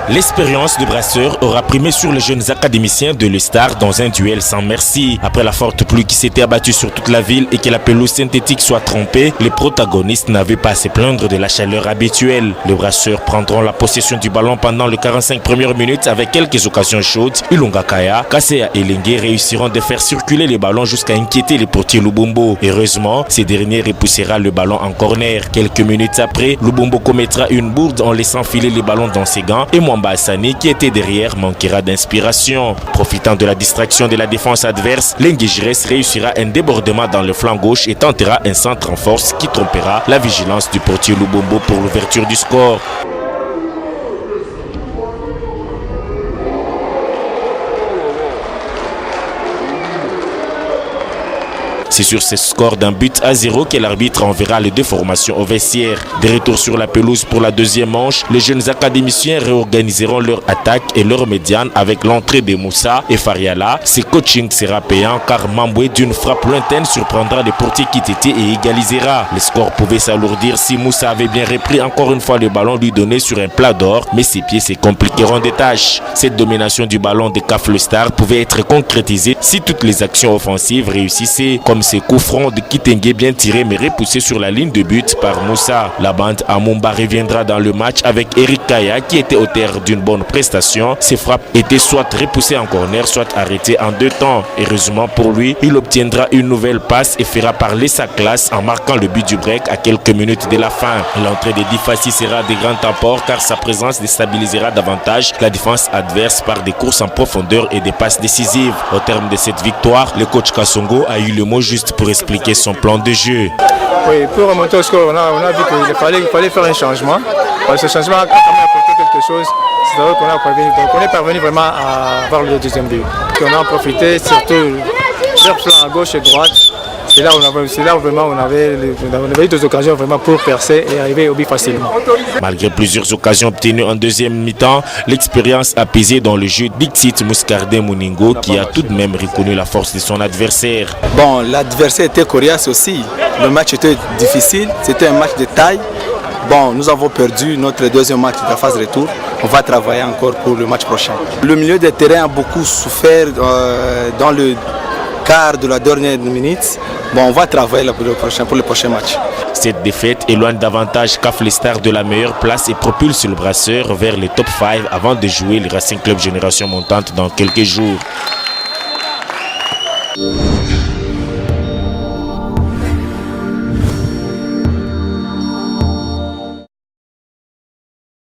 L'expérience de Brasseur aura primé sur les jeunes académiciens de l'Estar dans un duel sans merci. Après la forte pluie qui s'était abattue sur toute la ville et que la pelouse synthétique soit trempée, les protagonistes n'avaient pas à se plaindre de la chaleur habituelle. Les Brasseurs prendront la possession du ballon pendant les 45 premières minutes avec quelques occasions chaudes. Ilunga Kaya, Kasea et Lengue réussiront de faire circuler les ballons jusqu'à inquiéter les portiers Lubumbo. Heureusement, ces derniers repoussera le ballon en corner. Quelques minutes après, Lubumbo commettra une bourde en laissant filer les ballons dans ses gants et Mwamba Hassani, qui était derrière, manquera d'inspiration. Profitant de la distraction de la défense adverse, Lengue Jires réussira un débordement dans le flanc gauche et tentera un centre en force qui trompera la vigilance du portier Lubumbo pour l'ouverture du score. C'est sur ce score d'un but à 0 que l'arbitre enverra les deux formations au vestiaire. De retour sur la pelouse pour la deuxième manche, les jeunes académiciens réorganiseront leur attaque et leur médiane avec l'entrée de Moussa et Fariala. Ce coaching sera payant car Mamboué d'une frappe lointaine surprendra les portiers Kitete et égalisera. Le score pouvait s'alourdir si Moussa avait bien repris encore une fois le ballon lui donné sur un plat d'or, mais ses pieds se compliqueront des tâches. Cette domination du ballon de CAF Le Star pouvait être concrétisée si toutes les actions offensives réussissaient, comme ces coups francs de Kitenge bien tirés mais repoussés sur la ligne de but par Moussa. La bande à Mumba reviendra dans le match avec Eric Kaya qui était auteur d'une bonne prestation. Ses frappes étaient soit repoussées en corner, soit arrêtées en deux temps. Heureusement pour lui, il obtiendra une nouvelle passe et fera parler sa classe en marquant le but du break à quelques minutes de la fin. L'entrée de Difassi sera de grand apport car sa présence déstabilisera davantage la défense adverse par des courses en profondeur et des passes décisives. Au terme de cette victoire, le coach Kassongo a eu le mot juste pour expliquer son plan de jeu. Oui, pour remonter au score, on a vu qu'il fallait faire un changement. Ce changement a quand même apporté quelque chose. C'est vrai qu'on est parvenu vraiment à avoir le deuxième but. On a profité surtout sur flanc à gauche et droite. C'est là où vraiment on avait eu des occasions vraiment pour percer et arriver au but facilement. Malgré plusieurs occasions obtenues en deuxième mi-temps, l'expérience a pesé dans le jeu d'Ixit Mouscardin Mouningo qui a tout de même reconnu la force de son adversaire. Bon, l'adversaire était coriace aussi. Le match était difficile, c'était un match de taille. Bon, nous avons perdu notre deuxième match de la phase retour. On va travailler encore pour le match prochain. Le milieu de terrain a beaucoup souffert dans le quart de la dernière minute. Bon, on va travailler pour le prochain match. Cette défaite éloigne davantage CAF Le Star de la meilleure place et propulse le Brasseur vers les top 5 avant de jouer le Racing Club Génération Montante dans quelques jours.